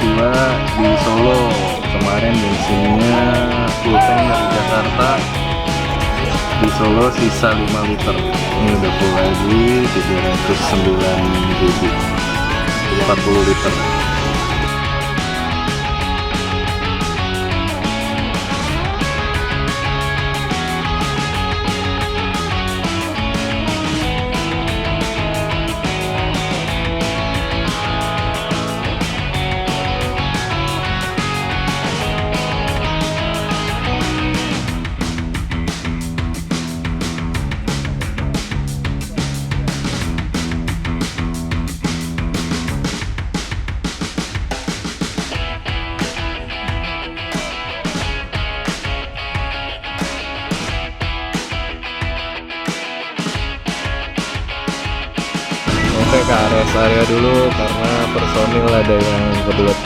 2 di Solo. Kemarin bensinnya full tank dari Jakarta, di Solo sisa 5 liter. Ini udah full lagi 309.000, 40 liter. Oke, ke rest area dulu karena personil ada yang kebelet.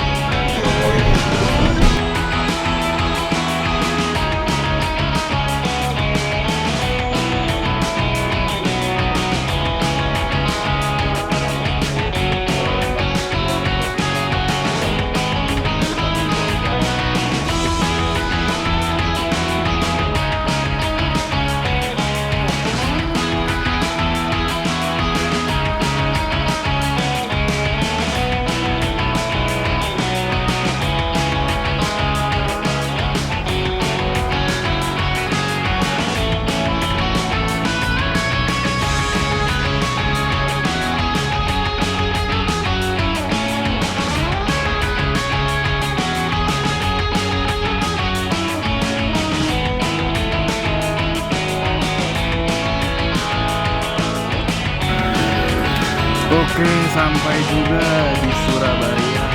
Oke, sampai juga di Surabaya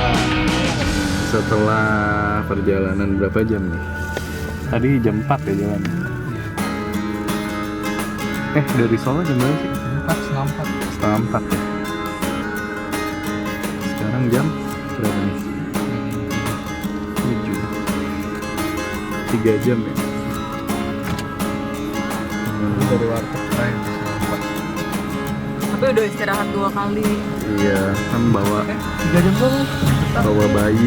setelah perjalanan berapa jam nih? Tadi jam 4 ya jalan. Dari Solo jam berapa sih? 4, setengah 4 ya. Sekarang jam berapa nih? 7, 3 jam ya. Dari warteg Tapi udah istirahat 2 kali. Iya, kan bawa 3 jam dulu. bawa bayi.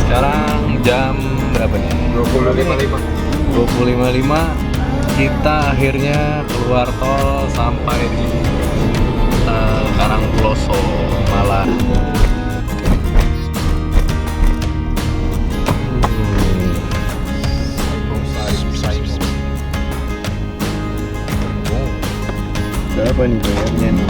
Sekarang jam berapa nih? 20.55. Kita akhirnya keluar tol sampai di Karangploso, Malang. Berapa nih bayarnya nih?